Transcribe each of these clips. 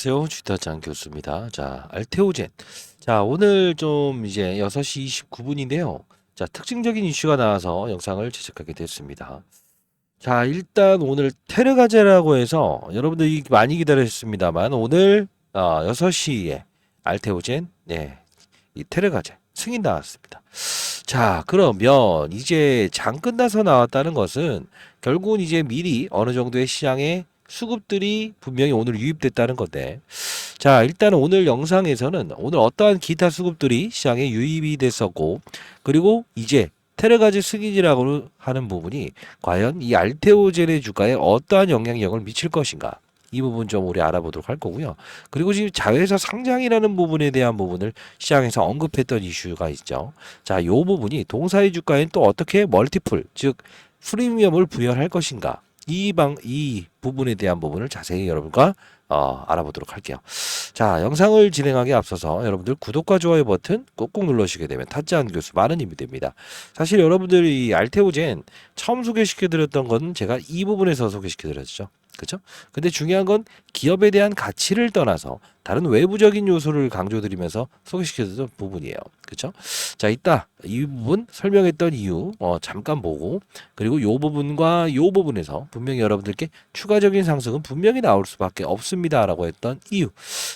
안녕하세요. 주타장 교수입니다. 자, 알테오젠. 자, 오늘 좀 이제 6시 29분인데요. 자, 특징적인 이슈가 나와서 영상을 제작하게 됐습니다. 자, 일단 오늘 테르가제라고 해서 여러분들이 많이 기다렸습니다만 오늘 6시에 알테오젠, 네, 이 테르가제 승인 나왔습니다. 자, 그러면 이제 장 끝나서 나왔다는 것은 결국은 이제 미리 어느 정도의 시장에 수급들이 분명히 오늘 유입됐다는 건데, 자, 일단 오늘 영상에서는 오늘 어떠한 기타 수급들이 시장에 유입이 됐었고, 그리고 이제 테르가즈 승인이라고 하는 부분이 과연 이 알테오젠의 주가에 어떠한 영향력을 미칠 것인가, 이 부분 좀 우리 알아보도록 할 거고요. 그리고 지금 자회사 상장이라는 부분에 대한 부분을 시장에서 언급했던 이슈가 있죠. 자, 요 부분이 동사의 주가엔 또 어떻게 멀티플, 즉 프리미엄을 부여할 것인가, 이 부분에 대한 부분을 자세히 여러분과 알아보도록 할게요. 자, 영상을 진행하기 앞서서 여러분들 구독과 좋아요 버튼 꼭꼭 눌러주시게 되면 타짜한 교수 많은 힘이 됩니다. 사실 여러분들이 알테오젠 처음 소개시켜드렸던 건 제가 이 부분에서 소개시켜드렸죠. 그렇죠? 근데 중요한 건 기업에 대한 가치를 떠나서 다른 외부적인 요소를 강조드리면서 소개시켜드렸던 부분이에요. 그렇죠? 자, 이따 이 부분 설명했던 이유 잠깐 보고, 그리고 요 부분과 요 부분에서 분명히 여러분들께 추가적인 상승은 분명히 나올 수밖에 없습니다라고 했던 이유.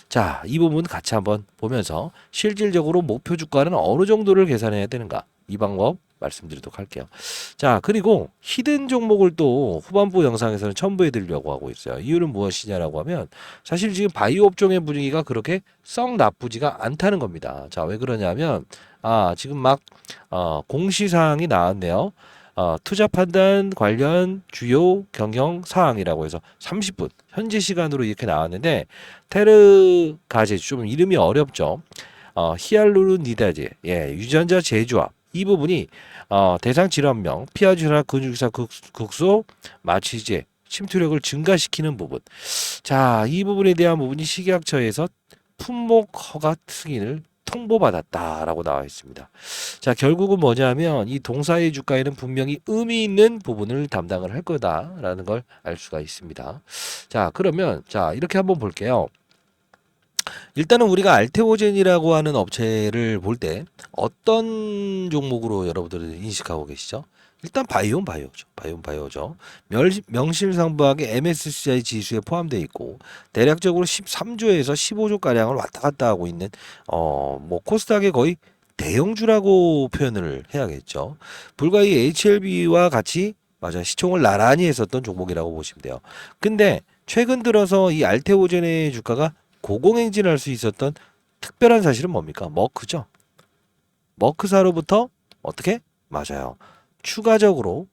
자, 이 부분 같이 한번 보면서 실질적으로 목표 주가는 어느 정도를 계산해야 되는가, 이 방법 말씀드리도록 할게요. 자, 그리고 히든 종목을 또 후반부 영상에서는 첨부해 드리려고 하고 있어요. 이유는 무엇이냐라고 하면 사실 지금 바이오 업종의 분위기가 그렇게 썩 나쁘지가 않다는 겁니다. 자, 왜 그러냐면 지금 막 공시사항이 나왔네요. 투자 판단 관련 주요 경영 사항이라고 해서 30분 현재 시간으로 이렇게 나왔는데, 테르가제 좀 이름이 어렵죠. 히알루론니다제, 예, 유전자 재조합, 이 부분이 대상 질환명, 피하주나 근육사 극소 마취제 침투력을 증가시키는 부분. 자, 이 부분에 대한 부분이 식약처에서 품목 허가 승인을 통보받았다라고 나와 있습니다. 자, 결국은 뭐냐면 이 동사의 주가에는 분명히 의미 있는 부분을 담당을 할 거다라는 걸 알 수가 있습니다. 자, 그러면 자, 이렇게 한번 볼게요. 일단은 우리가 알테오젠이라고 하는 업체를 볼 때 어떤 종목으로 여러분들이 인식하고 계시죠? 일단 바이오죠. 명실상부하게 MSCI 지수에 포함되어 있고 대략적으로 13조에서 15조 가량을 왔다 갔다 하고 있는 뭐 코스닥의 거의 대형주라고 표현을 해야겠죠. 불과 이 HLB와 같이 맞아 시총을 나란히 했었던 종목이라고 보시면 돼요. 근데 최근 들어서 이 알테오젠의 주가가 고공행진할 수 있었던 특별한 사실은 뭡니까? 머크죠. 머크사로부터 어떻게? 맞아요. 추가적으로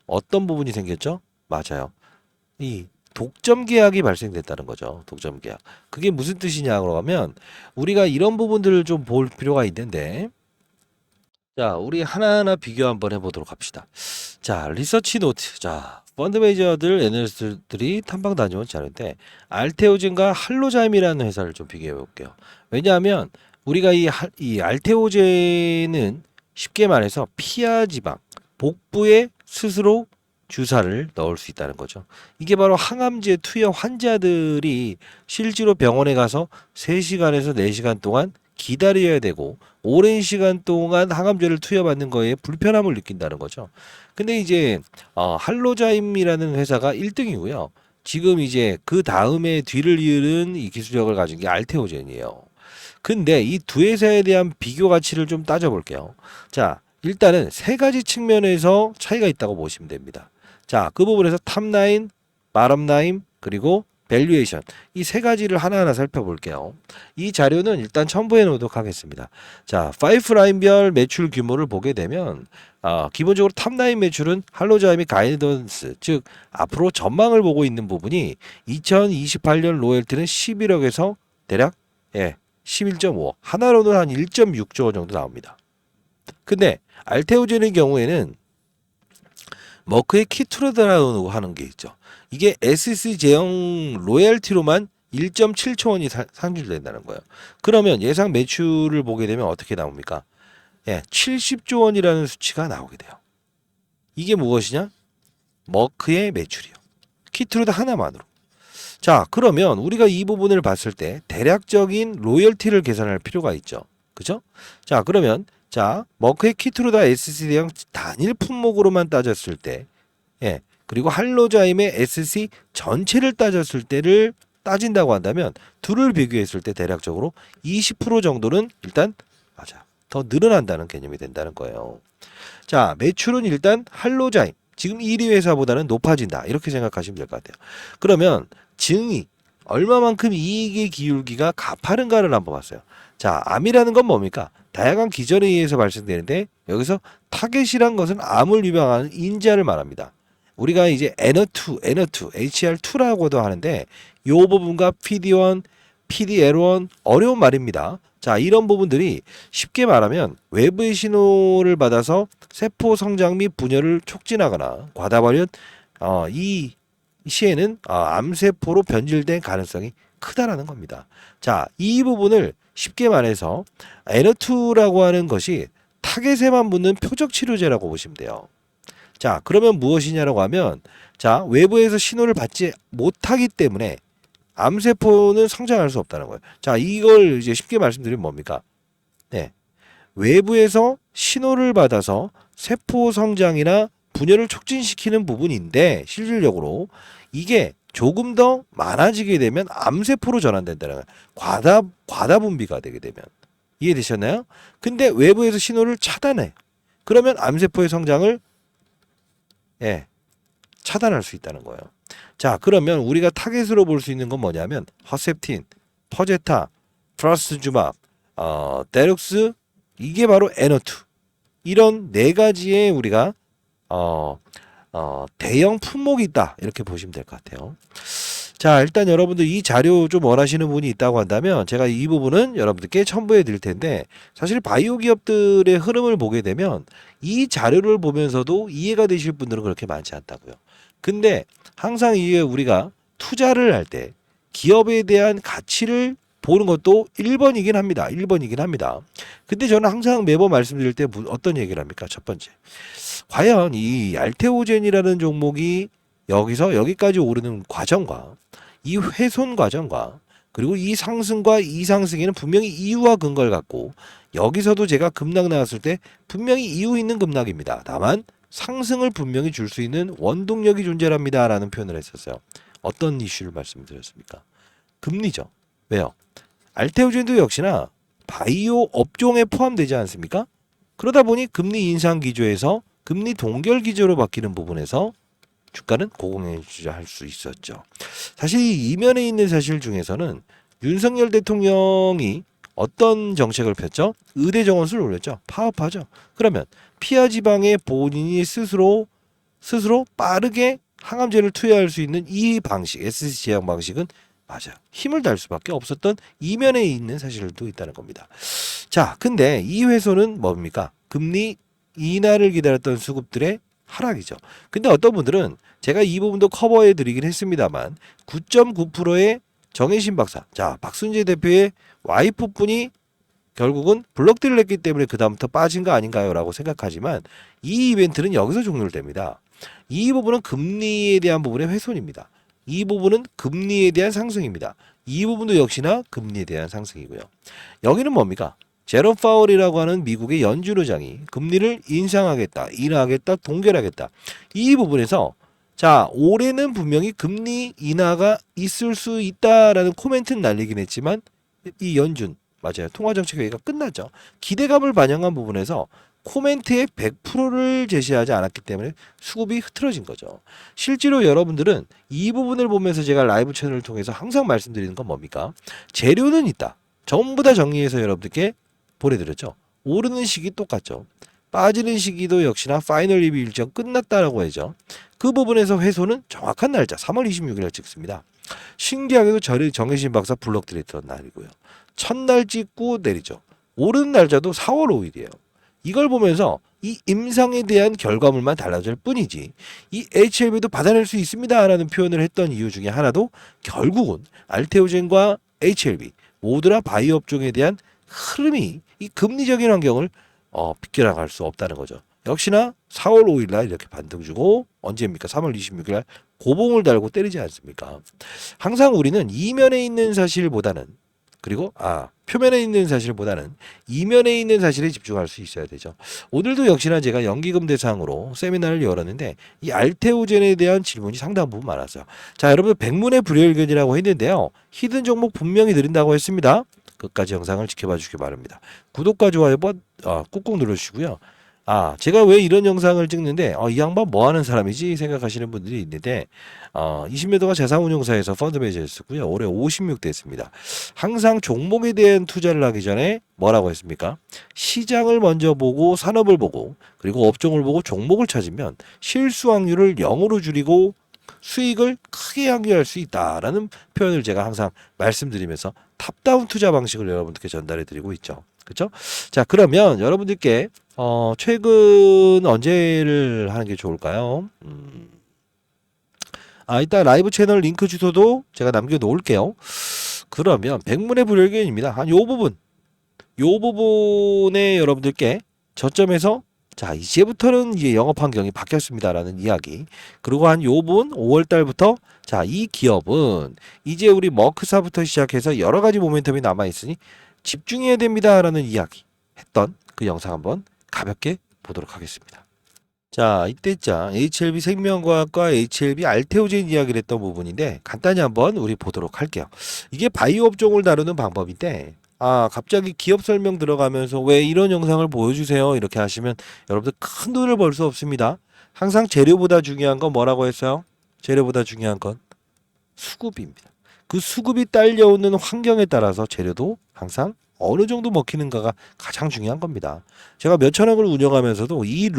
어떤 부분이 생겼죠? 맞아요. 이 독점 계약이 발생됐다는 거죠. 독점 계약. 그게 무슨 뜻이냐고 하면 우리가 이런 부분들을 좀 볼 필요가 있는데, 자, 우리 하나하나 비교 한번 해보도록 합시다. 자, 리서치 노트. 자, 펀드 매니저들, 애널리스트들이 탐방 다녀온 자료인데, 알테오젠과 할로자임이라는 회사를 좀 비교해 볼게요. 왜냐하면, 우리가 이 알테오젠은 쉽게 말해서 피하 지방, 복부에 스스로 주사를 넣을 수 있다는 거죠. 이게 바로 항암제 투여 환자들이 실제로 병원에 가서 3시간에서 4시간 동안 기다려야 되고 오랜 시간 동안 항암제를 투여받는 거에 불편함을 느낀다는 거죠. 근데 이제 할로자임이라는 회사가 1등이고요. 지금 이제 그 다음에 뒤를 이은 이 기술력을 가진 게 알테오젠이에요. 근데 이 두 회사에 대한 비교 가치를 좀 따져볼게요. 자, 일단은 세 가지 측면에서 차이가 있다고 보시면 됩니다. 자, 그 부분에서 탑라인, 바텀라인, 그리고 밸류에이션, 이 세 가지를 하나하나 살펴볼게요. 이 자료는 일단 첨부해 놓도록 하겠습니다. 자, 5라인별 매출 규모를 보게 되면 기본적으로 탑라인 매출은 할로자임이 가이던스, 즉 앞으로 전망을 보고 있는 부분이 2028년 로열티는 11억에서 대략 11.5억, 하나로는 한 1.6조 원 정도 나옵니다. 근데 알테오젠의 경우에는 머크의 키트로드라고 하는 게 있죠. 이게 SC 제형 로열티로만 1.7조 원이 상실된다는 거예요. 그러면 예상 매출을 보게 되면 어떻게 나옵니까? 70조 원이라는 수치가 나오게 돼요. 이게 무엇이냐? 머크의 매출이요. 키트로드 하나만으로. 자, 그러면 우리가 이 부분을 봤을 때 대략적인 로열티를 계산할 필요가 있죠. 그죠? 자, 그러면 자, 머크의 키트루다 SC 대형 단일 품목으로만 따졌을 때, 예, 그리고 할로자임의 SC 전체를 따졌을 때를 따진다고 한다면 둘을 비교했을 때 대략적으로 20% 정도는 일단 맞아. 더 늘어난다는 개념이 된다는 거예요. 자, 매출은 일단 할로자임 지금 1위 회사보다는 높아진다. 이렇게 생각하시면 될 것 같아요. 그러면 증이 얼마만큼 이익의 기울기가 가파른가를 한번 봤어요. 자, 암이라는 건 뭡니까? 다양한 기전에 의해서 발생되는데 여기서 타겟이란 것은 암을 유발하는 인자를 말합니다. 우리가 이제 N2, HR2라고도 하는데 이 부분과 PD1, PDL1 어려운 말입니다. 자, 이런 부분들이 쉽게 말하면 외부의 신호를 받아서 세포 성장 및 분열을 촉진하거나 과다발현 이 시에는 암세포로 변질된 가능성이 크다라는 겁니다. 자, 이 부분을 쉽게 말해서 N2라고 하는 것이 타겟에만 붙는 표적 치료제라고 보시면 돼요. 자, 그러면 무엇이냐라고 하면 자, 외부에서 신호를 받지 못하기 때문에 암세포는 성장할 수 없다는 거예요. 자, 이걸 이제 쉽게 말씀드리면 뭡니까? 네. 외부에서 신호를 받아서 세포 성장이나 분열을 촉진시키는 부분인데 실질적으로 이게 조금 더 많아지게 되면 암세포로 전환된다는 거예요. 과다 분비가 되게 되면. 이해되셨나요? 근데 외부에서 신호를 차단해. 그러면 암세포의 성장을 예, 차단할 수 있다는 거예요. 자, 그러면 우리가 타겟으로 볼 수 있는 건 뭐냐면 허셉틴, 퍼제타, 트러스주맙, 데룩스 이게 바로 N2 이런 네 가지의 우리가 대형 품목이 있다 이렇게 보시면 될 것 같아요. 자, 일단 여러분들 이 자료 좀 원하시는 분이 있다고 한다면 제가 이 부분은 여러분들께 첨부해 드릴 텐데 사실 바이오 기업들의 흐름을 보게 되면 이 자료를 보면서도 이해가 되실 분들은 그렇게 많지 않다고요. 근데 항상 이게 우리가 투자를 할 때 기업에 대한 가치를 보는 것도 1번이긴 합니다. 1번이긴 합니다. 근데 저는 항상 매번 말씀드릴 때 어떤 얘기를 합니까? 첫 번째. 과연 이 알테오젠이라는 종목이 여기서 여기까지 오르는 과정과 이 훼손 과정과 그리고 이 상승과 이 상승에는 분명히 이유와 근거를 갖고 여기서도 제가 급락 나왔을 때 분명히 이유 있는 급락입니다. 다만 상승을 분명히 줄 수 있는 원동력이 존재합니다. 라는 표현을 했었어요. 어떤 이슈를 말씀드렸습니까? 금리죠. 왜요? 알테오젠도 역시나 바이오 업종에 포함되지 않습니까? 그러다 보니 금리 인상 기조에서 금리 동결 기조로 바뀌는 부분에서 주가는 고공행주할 수 있었죠. 사실 이 이면에 있는 사실 중에서는 윤석열 대통령이 어떤 정책을 폈죠? 의대 정원수를 올렸죠. 파업하죠. 그러면 피하 지방에 본인이 스스로 빠르게 항암제를 투여할 수 있는 이 방식, SC 제약 방식은 맞아요. 힘을 달 수밖에 없었던 이면에 있는 사실도 있다는 겁니다. 자, 근데 이 훼손은 뭡니까? 금리 인하를 기다렸던 수급들의 하락이죠. 근데 어떤 분들은 제가 이 부분도 커버해 드리긴 했습니다만 9.9%의 정혜신 박사, 자, 박순재 대표의 와이프분이 결국은 블록딜을 했기 때문에 그다음부터 빠진 거 아닌가요? 라고 생각하지만 이 이벤트는 여기서 종료됩니다. 이 부분은 금리에 대한 부분의 훼손입니다. 이 부분은 금리에 대한 상승입니다. 이 부분도 역시나 금리에 대한 상승이고요. 여기는 뭡니까? 제롬 파월이라고 하는 미국의 연준 의장이 금리를 인하하겠다, 동결하겠다. 이 부분에서 자, 올해는 분명히 금리 인하가 있을 수 있다라는 코멘트는 날리긴 했지만 이 연준 맞아요. 통화정책회의가 끝났죠. 기대감을 반영한 부분에서 코멘트의 100%를 제시하지 않았기 때문에 수급이 흐트러진 거죠. 실제로 여러분들은 이 부분을 보면서 제가 라이브 채널을 통해서 항상 말씀드리는 건 뭡니까? 재료는 있다. 전부 다 정리해서 여러분들께 보내드렸죠. 오르는 시기 똑같죠. 빠지는 시기도 역시나 파이널 리뷰 일정 끝났다라고 하죠. 그 부분에서 훼손은 정확한 날짜 3월 26일 찍습니다. 신기하게도 정혜신 박사 블록 드렸던 날이고요. 첫날 찍고 내리죠. 오르는 날짜도 4월 5일이에요. 이걸 보면서 이 임상에 대한 결과물만 달라질 뿐이지 이 HLB도 받아낼 수 있습니다 라는 표현을 했던 이유 중에 하나도 결국은 알테오젠과 HLB 모두나 바이오 업종에 대한 흐름이 이 금리적인 환경을 비껴나갈 수 없다는 거죠. 역시나 4월 5일 날 이렇게 반등 주고 언제입니까? 3월 26일 날 고봉을 달고 때리지 않습니까? 항상 우리는 이면에 있는 사실보다는 그리고 표면에 있는 사실보다는 이면에 있는 사실에 집중할 수 있어야 되죠. 오늘도 역시나 제가 연기금 대상으로 세미나를 열었는데 이 알테오젠에 대한 질문이 상당 부분 많았어요. 자, 여러분 백문의 불여일견이라고 했는데요. 히든 종목 분명히 드린다고 했습니다. 끝까지 영상을 지켜봐 주시기 바랍니다. 구독과 좋아요 꾹꾹 눌러주시고요. 제가 왜 이런 영상을 찍는데, 이 양반 뭐 하는 사람이지? 생각하시는 분들이 있는데, 20년 동안 자산운용사에서 펀드 매니저를 쓰고요. 올해 56대 했습니다. 항상 종목에 대한 투자를 하기 전에 뭐라고 했습니까? 시장을 먼저 보고, 산업을 보고, 그리고 업종을 보고 종목을 찾으면 실수 확률을 0으로 줄이고 수익을 크게 향유할 수 있다라는 표현을 제가 항상 말씀드리면서 탑다운 투자 방식을 여러분들께 전달해 드리고 있죠. 그렇죠? 자, 그러면 여러분들께 최근 언제를 하는 게 좋을까요? 이따 라이브 채널 링크 주소도 제가 남겨 놓을게요. 그러면 백문의 불여일견입니다. 한 요 부분에 여러분들께 저점에서 자, 이제부터는 이제 영업 환경이 바뀌었습니다라는 이야기. 그리고 한 요 부분 5월 달부터 자, 이 기업은 이제 우리 머크사부터 시작해서 여러 가지 모멘텀이 남아 있으니 집중해야 됩니다라는 이야기 했던 그 영상 한번 가볍게 보도록 하겠습니다. 자, 이때자 HLB 생명과학과 HLB 알테오젠 이야기를 했던 부분인데 간단히 한번 우리 보도록 할게요. 이게 바이오 업종을 다루는 방법인데 갑자기 기업 설명 들어가면서 왜 이런 영상을 보여주세요 이렇게 하시면 여러분들 큰 돈을 벌 수 없습니다. 항상 재료보다 중요한 건 뭐라고 했어요? 재료보다 중요한 건 수급입니다. 그 수급이 딸려오는 환경에 따라서 재료도 항상 어느 정도 먹히는가가 가장 중요한 겁니다. 제가 몇천억을 운영하면서도 이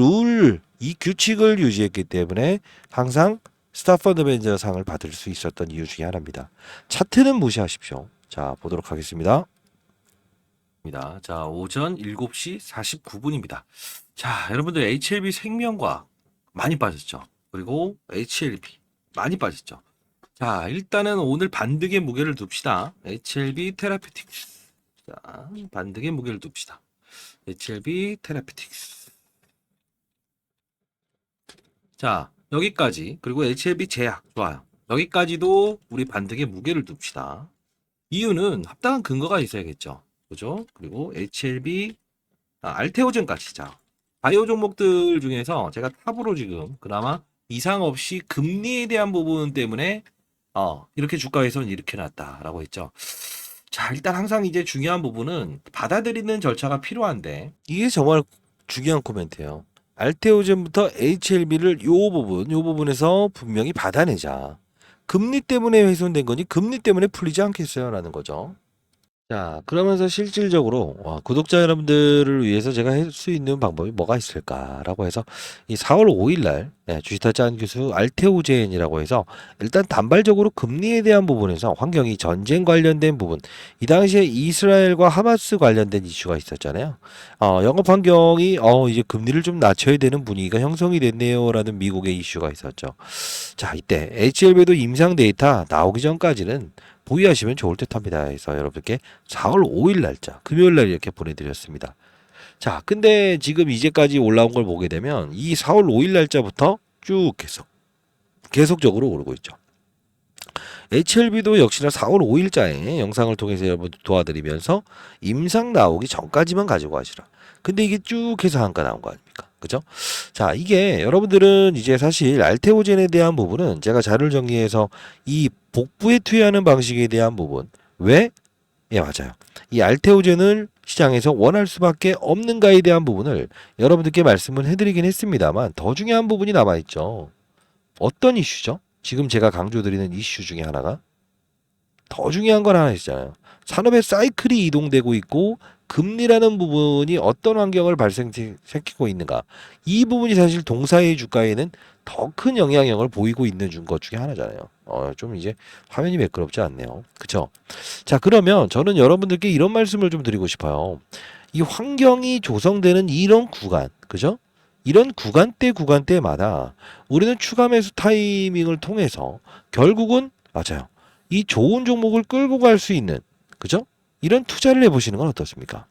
규칙을 유지했기 때문에 항상 스타펀드 매니저 상을 받을 수 있었던 이유 중에 하나입니다. 차트는 무시하십시오. 자, 보도록 하겠습니다. 자, 오전 7시 49분입니다. 자, 여러분들 HLB 생명과학 많이 빠졌죠. 그리고 HLB 많이 빠졌죠. 자, 일단은 오늘 반등의 무게를 둡시다. HLB 테라피틱스. 자, 반등의 무게를 둡시다. HLB 테라피틱스. 자, 여기까지. 그리고 HLB 제약. 좋아요. 여기까지도 우리 반등의 무게를 둡시다. 이유는 합당한 근거가 있어야겠죠. 그죠? 그리고 HLB, 알테오젠까지. 자, 바이오 종목들 중에서 제가 탑으로 지금 그나마 이상 없이 금리에 대한 부분 때문에 이렇게 주가에서는 이렇게 났다라고 했죠. 자, 일단 항상 이제 중요한 부분은 받아들이는 절차가 필요한데 이게 정말 중요한 코멘트예요. 알테오젠부터 HLB를 요 부분에서 분명히 받아내자. 금리 때문에 훼손된 거니 금리 때문에 풀리지 않겠어요? 라는 거죠. 자, 그러면서 실질적으로 구독자 여러분들을 위해서 제가 할 수 있는 방법이 뭐가 있을까라고 해서 이 4월 5일 날 주식타 짠 교수 알테오젠이라고 해서 일단 단발적으로 금리에 대한 부분에서 환경이 전쟁 관련된 부분 이 당시에 이스라엘과 하마스 관련된 이슈가 있었잖아요. 영업 환경이 이제 금리를 좀 낮춰야 되는 분위기가 형성이 됐네요라는 미국의 이슈가 있었죠. 자, 이때 HLB도 임상 데이터 나오기 전까지는 보유하시면 좋을 듯 합니다. 그래서 여러분께 4월 5일 날짜, 금요일 날 이렇게 보내드렸습니다. 자, 근데 지금 이제까지 올라온 걸 보게 되면 이 4월 5일 날짜부터 쭉 계속적으로 오르고 있죠. HLB도 역시나 4월 5일자에 영상을 통해서 여러분 도와드리면서 임상 나오기 전까지만 가지고 가시라. 근데 이게 쭉 해서 한가 나온 거 아닙니까? 그죠? 자, 이게 여러분들은 이제 사실 알테오젠에 대한 부분은 제가 자료를 정리해서 이 복부에 투여하는 방식에 대한 부분 왜? 예, 맞아요. 이 알테오젠을 시장에서 원할 수밖에 없는가에 대한 부분을 여러분들께 말씀을 해드리긴 했습니다만 더 중요한 부분이 남아있죠. 어떤 이슈죠? 지금 제가 강조드리는 이슈 중에 하나가 더 중요한 건 하나 있잖아요. 산업의 사이클이 이동되고 있고 금리라는 부분이 어떤 환경을 발생시키고 있는가. 이 부분이 사실 동사의 주가에는 더 큰 영향력을 보이고 있는 것 중에 하나잖아요. 좀 이제 화면이 매끄럽지 않네요. 그쵸? 자, 그러면 저는 여러분들께 이런 말씀을 좀 드리고 싶어요. 이 환경이 조성되는 이런 구간, 그죠? 이런 구간대마다 우리는 추가 매수 타이밍을 통해서 결국은 맞아요. 이 좋은 종목을 끌고 갈 수 있는, 그죠? 이런 투자를 해보시는 건 어떻습니까?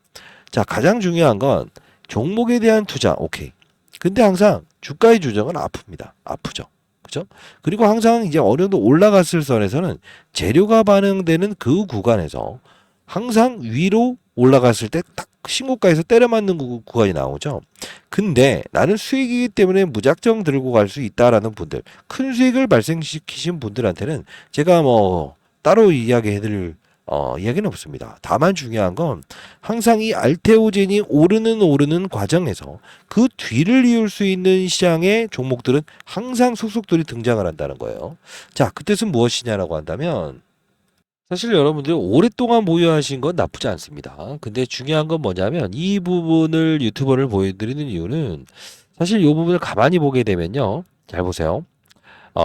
자, 가장 중요한 건 종목에 대한 투자, 오케이. 근데 항상 주가의 조정은 아픕니다. 아프죠. 그죠? 그죠? 그리고 항상 이제 어느 정도 올라갔을 선에서는 재료가 반응되는 그 구간에서 항상 위로 올라갔을 때 딱 신고가에서 때려 맞는 구간이 나오죠. 근데 나는 수익이기 때문에 무작정 들고 갈 수 있다라는 분들, 큰 수익을 발생시키신 분들한테는 제가 뭐 따로 이야기해드릴 이야기는 없습니다. 다만 중요한 건 항상 이 알테오젠이 오르는 과정에서 그 뒤를 이을 수 있는 시장의 종목들은 항상 속속들이 등장을 한다는 거예요. 자, 그 뜻은 무엇이냐라고 한다면 사실 여러분들 오랫동안 보유하신 건 나쁘지 않습니다. 근데 중요한 건 뭐냐면 이 부분을 유튜버를 보여드리는 이유는 사실 이 부분을 가만히 보게 되면요. 잘 보세요.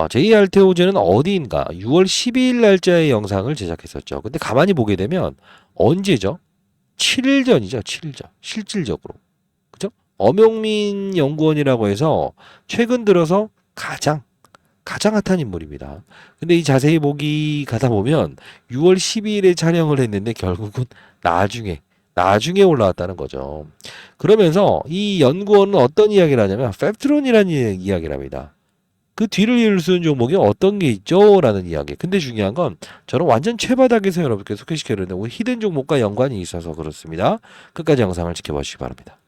JR태우제는 어디인가 6월 12일 날짜의 영상을 제작했었죠. 근데 가만히 보게 되면 언제죠? 7일 전이죠. 7일 전. 실질적으로. 그죠? 엄영민 연구원이라고 해서 최근 들어서 가장 핫한 인물입니다. 근데 이 자세히 보기 가다 보면 6월 12일에 촬영을 했는데 결국은 나중에 올라왔다는 거죠. 그러면서 이 연구원은 어떤 이야기를 하냐면 펩트론이라는 이야기를 합니다. 그 뒤를 이을 수 있는 종목이 어떤 게 있죠? 라는 이야기. 근데 중요한 건 저는 완전 최바닥에서 여러분께 소개시켜드리는 우리 히든 종목과 연관이 있어서 그렇습니다. 끝까지 영상을 지켜봐 주시기 바랍니다.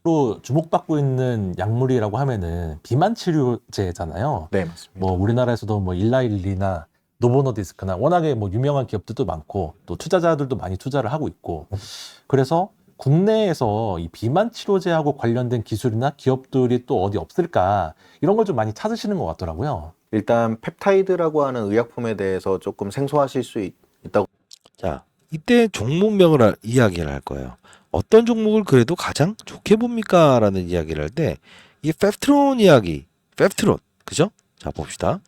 로 주목받고 있는 약물이라고 하면은 비만 치료제잖아요. 네, 맞습니다. 뭐 우리나라에서도 뭐 일라일리나 노보노디스크나 워낙에 뭐 유명한 기업들도 많고 또 투자자들도 많이 투자를 하고 있고 그래서 국내에서 이 비만 치료제하고 관련된 기술이나 기업들이 또 어디 없을까 이런 걸 좀 많이 찾으시는 것 같더라고요. 일단 펩타이드라고 하는 의약품에 대해서 조금 생소하실 수 있다고. 자, 이때 종목명을 이야기를 할 거예요. 어떤 종목을 그래도 가장 좋게 봅니까? 라는 이야기를 할 때, 이 펩트론 이야기, 펩트론, 그죠? 자, 봅시다.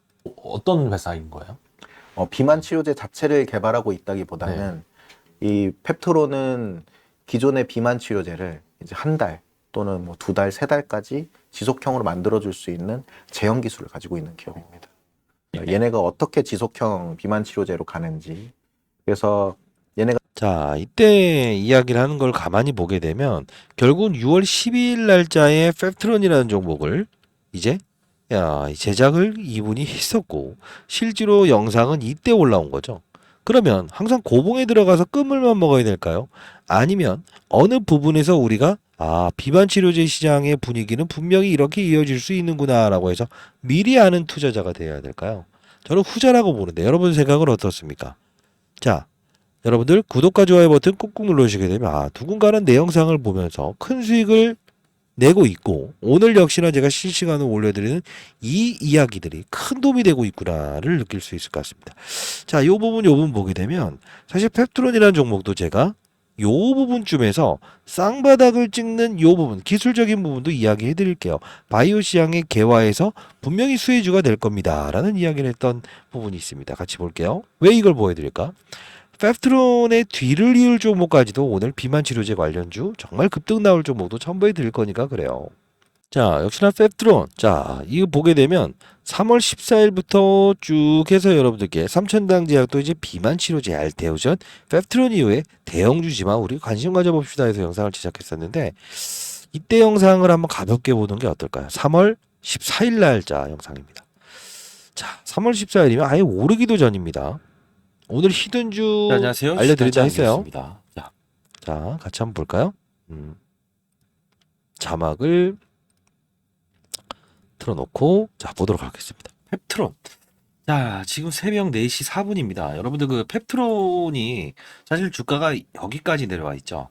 어떤 회사인 거예요? 비만 치료제 자체를 개발하고 있다기보다는 이 펩토로는 기존의 비만 치료제를 이제 한 달 또는 뭐 2달, 3달까지 지속형으로 만들어줄 수 있는 제형 기술을 가지고 있는 기업입니다. 얘네가 어떻게 지속형 비만 치료제로 가는지, 그래서 얘네가 자, 이때 이야기를 하는 걸 가만히 보게 되면, 결국은 6월 12일 날짜에 펩트론이라는 종목을 이제 이 제작을 이분이 했었고, 실제로 영상은 이때 올라온 거죠. 그러면 항상 고봉에 들어가서 끝물만 먹어야 될까요? 아니면 어느 부분에서 우리가 비만 치료제 시장의 분위기는 분명히 이렇게 이어질 수 있는구나라고 해서 미리 아는 투자자가 되어야 될까요? 저는 후자라고 보는데 여러분 생각은 어떻습니까? 자, 여러분들 구독과 좋아요 버튼 꾹꾹 눌러주시게 되면 누군가는 내 영상을 보면서 큰 수익을 내고 있고 오늘 역시나 제가 실시간으로 올려드리는 이 이야기들이 큰 도움이 되고 있구나를 느낄 수 있을 것 같습니다. 자, 요 부분 보게 되면 사실 펩트론이라는 종목도 제가 요 부분쯤에서 쌍바닥을 찍는 요 부분 기술적인 부분도 이야기해 드릴게요. 바이오 시장의 개화에서 분명히 수혜주가 될 겁니다 라는 이야기를 했던 부분이 있습니다. 같이 볼게요. 왜 이걸 보여드릴까? 펩트론의 뒤를 이을 종목까지도 오늘 비만 치료제 관련주 정말 급등 나올 종목도 첨부해 드릴 거니까 그래요. 자, 역시나 펩트론. 자, 이거 보게 되면 3월 14일부터 쭉 해서 여러분들께 3,000당 제약도 이제 비만 치료제 알테오전, 펩트론 이후에 대형주지만 우리 관심 가져봅시다 해서 영상을 제작했었는데 이때 영상을 한번 가볍게 보는 게 어떨까요? 3월 14일 날짜 영상입니다. 자, 3월 14일이면 아예 오르기도 전입니다. 오늘 히든주 안녕하세요. 알려드린다 했어요. 시간장이었습니다. 자, 같이 한번 볼까요? 자막을 틀어놓고 자 보도록 하겠습니다. 펩트론. 자, 지금 새벽 4시 4분입니다. 여러분들 그 펩트론이 사실 주가가 여기까지 내려와 있죠.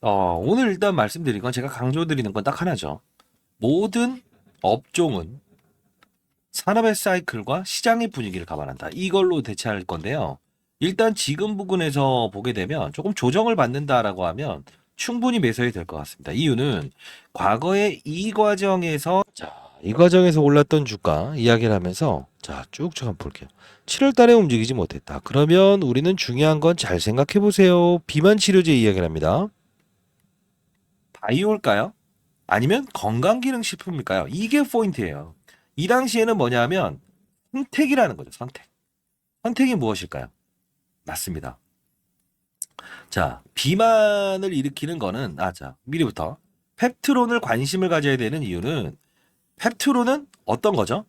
오늘 일단 말씀드린 건 제가 강조드리는 건 딱 하나죠. 모든 업종은 산업의 사이클과 시장의 분위기를 감안한다. 이걸로 대체할 건데요. 일단 지금 부분에서 보게 되면 조금 조정을 받는다라고 하면 충분히 매수해도 될 것 같습니다. 이유는 과거에 이 과정에서 이 과정에서 올랐던 주가 이야기를 하면서 자 쭉쭉 한번 볼게요. 7월 달에 움직이지 못했다. 그러면 우리는 중요한 건 잘 생각해 보세요. 비만 치료제 이야기를 합니다. 바이오일까요? 아니면 건강기능식품일까요? 이게 포인트예요. 이 당시에는 뭐냐면 선택이라는 거죠. 선택이 무엇일까요? 맞습니다. 자, 비만을 일으키는 거는 자, 미리부터 펩트론을 관심을 가져야 되는 이유는 펩트론은 어떤 거죠?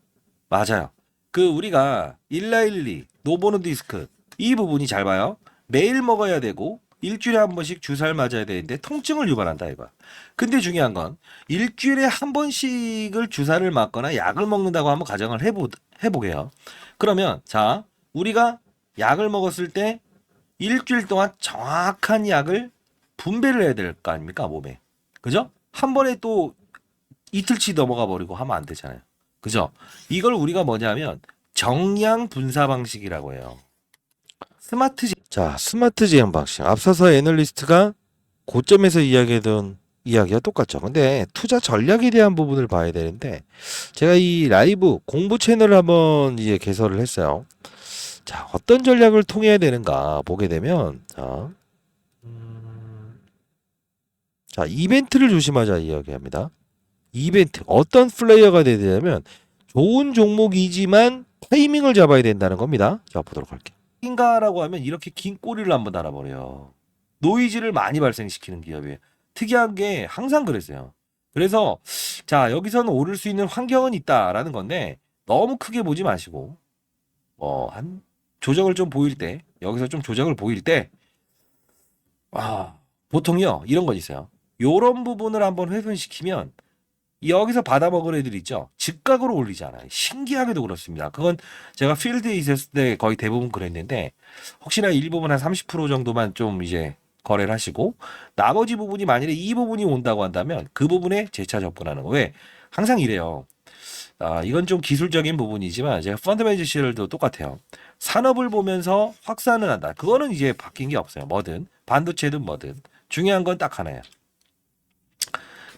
맞아요. 그 우리가 일라일리, 노보노디스크 이 부분이 잘 봐요. 매일 먹어야 되고 일주일에 한 번씩 주사를 맞아야 되는데 통증을 유발한다 이거야. 근데 중요한 건 일주일에 한 번씩을 주사를 맞거나 약을 먹는다고 한번 가정을 해보게요. 그러면 자 우리가 약을 먹었을 때 일주일 동안 정확한 약을 분배를 해야 될 거 아닙니까 몸에. 그죠? 한 번에 또 이틀치 넘어가 버리고 하면 안 되잖아요. 그죠? 이걸 우리가 뭐냐면 정량 분사 방식이라고 해요. 스마트 자, 스마트 제한 방식. 앞서서 애널리스트가 고점에서 이야기했던 이야기와 똑같죠. 근데 투자 전략에 대한 부분을 봐야 되는데 제가 이 라이브 공부 채널을 한번 이제 개설을 했어요. 자, 어떤 전략을 통해야 되는가 보게 되면 자, 이벤트를 조심하자 이야기합니다. 이벤트. 어떤 플레이어가 돼야 되냐면 좋은 종목이지만 타이밍을 잡아야 된다는 겁니다. 자, 보도록 할게요. 인가라고 하면 이렇게 긴 꼬리를 한번 달아버려요. 노이즈를 많이 발생시키는 기업이에요. 특이한 게 항상 그랬어요. 그래서 자 여기서는 오를 수 있는 환경은 있다라는 건데 너무 크게 보지 마시고 한 조정을 좀 보일 때 여기서 좀 조정을 보일 때 보통요 이런 건 있어요. 요런 부분을 한번 훼손시키면 여기서 받아먹을 애들 있죠. 즉각으로 올리잖아요. 신기하게도 그렇습니다. 그건 제가 필드에 있었을 때 거의 대부분 그랬는데 혹시나 일부분 한 30% 정도만 좀 이제 거래를 하시고 나머지 부분이 만일에 이 부분이 온다고 한다면 그 부분에 재차 접근하는 거. 왜? 항상 이래요. 이건 좀 기술적인 부분이지만 제가 펀더멘tal 시절도 똑같아요. 산업을 보면서 확산을 한다. 그거는 이제 바뀐 게 없어요. 뭐든 반도체든 뭐든 중요한 건 딱 하나예요.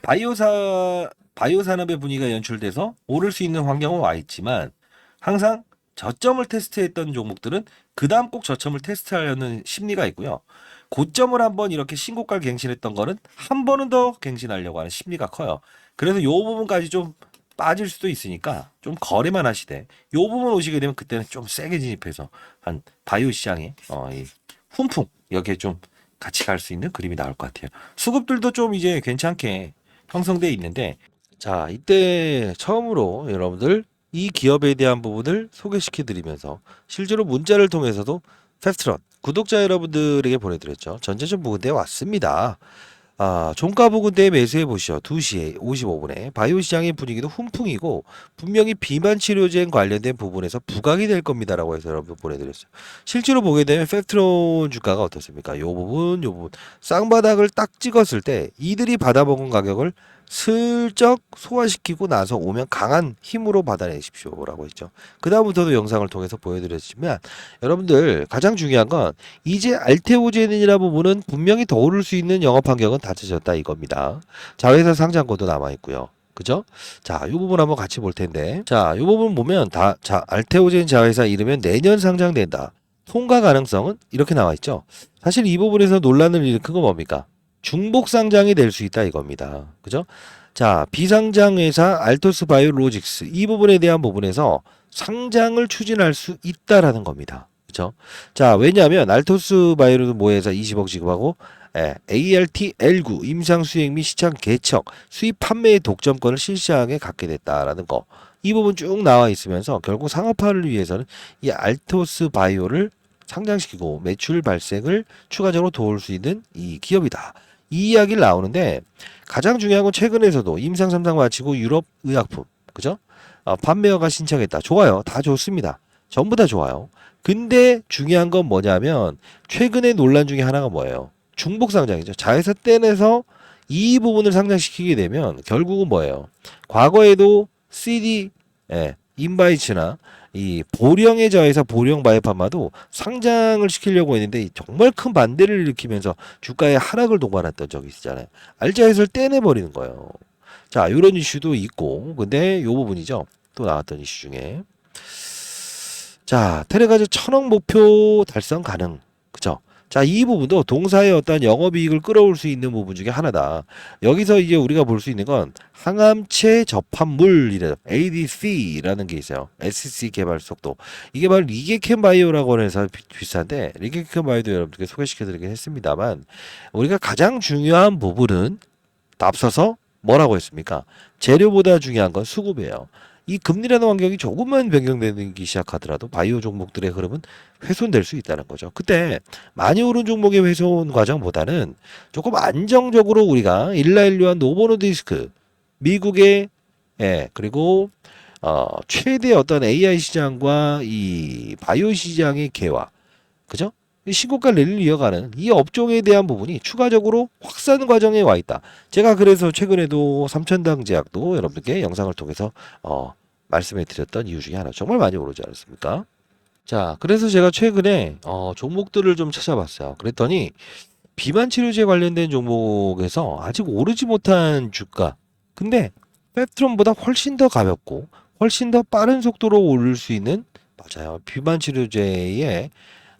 바이오 산업의 분위기가 연출돼서 오를 수 있는 환경은 와 있지만 항상 저점을 테스트했던 종목들은 그 다음 꼭 저점을 테스트하려는 심리가 있고요. 고점을 한번 이렇게 신고가를 갱신했던 거는 한 번은 더 갱신하려고 하는 심리가 커요. 그래서 요 부분까지 좀 빠질 수도 있으니까 좀 거래만 하시되 요 부분 오시게 되면 그때는 좀 세게 진입해서 한 바이오 시장에 이 훈풍 여기에 좀 같이 갈 수 있는 그림이 나올 것 같아요. 수급들도 좀 이제 괜찮게 형성돼 있는데 자, 이때 처음으로 여러분들 이 기업에 대한 부분을 소개시켜 드리면서 실제로 문자를 통해서도 팩트런 구독자 여러분들에게 보내드렸죠. 전재전 부근대에 왔습니다. 종가 부근대에 매수해 보시죠. 2시에 55분에 바이오 시장의 분위기도 훈풍이고 분명히 비만 치료제 관련된 부분에서 부각이 될 겁니다라고 해서 여러분 보내드렸어요. 실제로 보게 되면 팩트론 주가가 어떻습니까? 요 부분 쌍바닥을 딱 찍었을 때 이들이 받아먹은 가격을 슬쩍 소화시키고 나서 오면 강한 힘으로 받아내십시오라고 했죠. 그 다음부터도 영상을 통해서 보여드렸지만 여러분들 가장 중요한 건 이제 알테오젠이라 부분은 분명히 더 오를 수 있는 영업 환경은 닫혀졌다 이겁니다. 자회사 상장권도 남아 있고요. 그죠? 자, 이 부분 한번 같이 볼 텐데. 자, 이 부분 보면 알테오젠 자회사 이르면 내년 상장된다. 통과 가능성은 이렇게 나와 있죠. 사실 이 부분에서 논란을 일으킨 건 뭡니까? 중복 상장이 될 수 있다 이겁니다. 그죠? 자, 비상장 회사 알토스 바이오로직스 이 부분에 대한 부분에서 상장을 추진할 수 있다라는 겁니다. 그죠? 자, 왜냐하면 알토스 바이오로 모회사 20억 지급하고 ART-L9 임상 수행 및 시장 개척 수입 판매의 독점권을 실시하게 갖게 됐다라는 거. 이 부분 쭉 나와 있으면서 결국 상업화를 위해서는 이 알토스 바이오를 상장시키고 매출 발생을 추가적으로 도울 수 있는 이 기업이다. 이 이야기를 나오는데 가장 중요한 건 최근에서도 임상 3상 마치고 유럽 의약품 그죠? 판매허가 신청했다. 좋아요. 다 좋습니다. 전부 다 좋아요. 근데 중요한 건 뭐냐면 최근에 논란 중에 하나가 뭐예요? 중복 상장이죠. 자회사 떼내서 이 부분을 상장시키게 되면 결국은 뭐예요? 과거에도 CD 인바이츠나 이 보령의 자회사 보령 바이오파마도 상장을 시키려고 했는데 정말 큰 반대를 일으키면서 주가의 하락을 동반했던 적이 있잖아요. 알자회사를 떼내버리는 거예요. 자, 이런 이슈도 있고 근데 요 부분이죠. 또 나왔던 이슈 중에 자, 테레가즈 1000억 목표 달성 가능. 그죠? 자, 이 부분도 동사의 어떤 영업이익을 끌어올 수 있는 부분 중에 하나다. 여기서 이제 우리가 볼 수 있는 건 항암체 접합물이라 ADC라는 게 있어요. SC 개발 속도. 이게 바로 리게캠 바이오라고 해서 비슷한데 리게캠 바이오도 여러분들께 소개시켜 드리긴 했습니다만 우리가 가장 중요한 부분은 앞서서 뭐라고 했습니까? 재료보다 중요한 건 수급이에요. 이 금리라는 환경이 조금만 변경되기 시작하더라도 바이오 종목들의 흐름은 훼손될 수 있다는 거죠. 그때 많이 오른 종목의 훼손 과정보다는 조금 안정적으로 우리가 일라일류와 노보노디스크, 미국의 그리고 최대 어떤 AI 시장과 이 바이오 시장의 개화, 그죠? 이 신고가 랠리를 이어가는 이 업종에 대한 부분이 추가적으로 확산 과정에 와 있다. 제가 그래서 최근에도 삼천당 제약도 여러분들께 영상을 통해서 말씀해 드렸던 이유 중에 하나. 정말 많이 오르지 않았습니까? 자, 그래서 제가 최근에 종목들을 좀 찾아봤어요. 그랬더니 비만 치료제 관련된 종목에서 아직 오르지 못한 주가. 근데 펩트론보다 훨씬 더 가볍고 훨씬 더 빠른 속도로 오를 수 있는, 맞아요, 비만 치료제의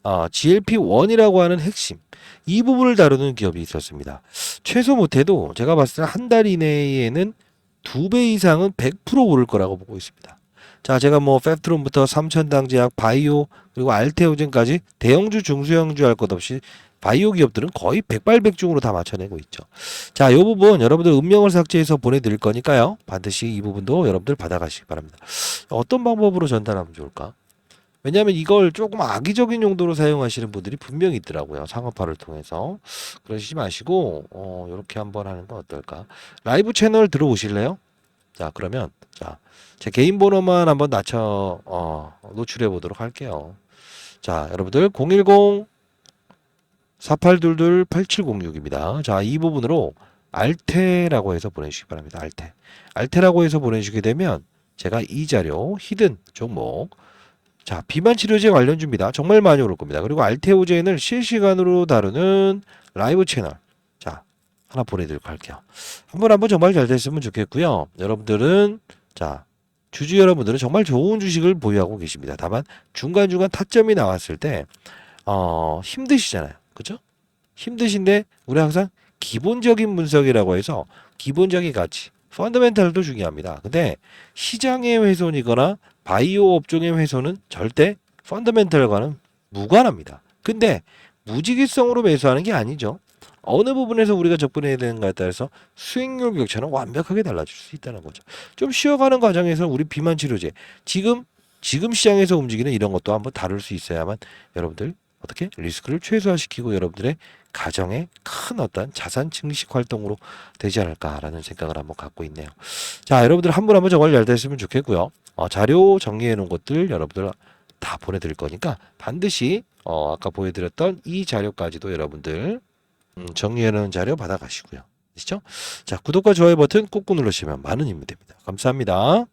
GLP-1이라고 하는 핵심, 이 부분을 다루는 기업이 있었습니다. 최소 못해도 제가 봤을 때 한 달 이내에는 2배 이상은 100% 오를 거라고 보고 있습니다. 자, 제가 뭐 펩트론부터 삼천당제약, 바이오, 그리고 알테오젠까지 대형주, 중소형주 할 것 없이 바이오 기업들은 거의 백발백중으로 다 맞춰내고 있죠. 자, 이 부분 여러분들 음명을 삭제해서 보내드릴 거니까요. 반드시 이 부분도 여러분들 받아가시기 바랍니다. 어떤 방법으로 전달하면 좋을까? 왜냐하면 이걸 조금 악의적인 용도로 사용하시는 분들이 분명히 있더라고요. 상업화를 통해서. 그러시지 마시고 이렇게 한번 하는 건 어떨까? 라이브 채널 들어오실래요? 자, 그러면 제 개인 번호만 한번 노출해 보도록 할게요. 자, 여러분들 010-4822-8706입니다. 자, 이 부분으로 알테라고 해서 보내주시기 바랍니다. 알테라고 해서 보내주시게 되면 제가 이 자료 히든 종목, 자, 비만 치료제 관련주입니다. 정말 많이 오를 겁니다. 그리고 알테오젠을 실시간으로 다루는 라이브 채널, 자, 하나 보내드리고 할게요. 한번 정말 잘 됐으면 좋겠고요. 여러분들은, 자, 주주 여러분들은 정말 좋은 주식을 보유하고 계십니다. 다만 중간중간 타점이 나왔을 때 힘드시잖아요. 그죠? 힘드신데 우리 항상 기본적인 분석이라고 해서 기본적인 가치, 펀더멘탈도 중요합니다. 근데 시장의 훼손이거나 바이오 업종의 훼손은 절대 펀더멘탈과는 무관합니다. 근데 무지기성으로 매수하는 게 아니죠. 어느 부분에서 우리가 접근해야 되는가에 따라서 수익률 격차는 완벽하게 달라질 수 있다는 거죠. 좀 쉬어가는 과정에서 우리 비만 치료제, 지금 시장에서 움직이는 이런 것도 한번 다룰 수 있어야만 여러분들 어떻게 리스크를 최소화시키고 여러분들의 가정에 큰 어떤 자산 증식 활동으로 되지 않을까라는 생각을 한번 갖고 있네요. 자, 여러분들 한번 정말 잘 됐으면 좋겠고요. 자료 정리해 놓은 것들 여러분들 다 보내드릴 거니까 반드시 아까 보여드렸던 이 자료까지도 여러분들 정리해 놓은 자료 받아가시고요. 아시죠? 자, 구독과 좋아요 버튼 꾹꾹 누르시면 많은 힘이 됩니다. 감사합니다.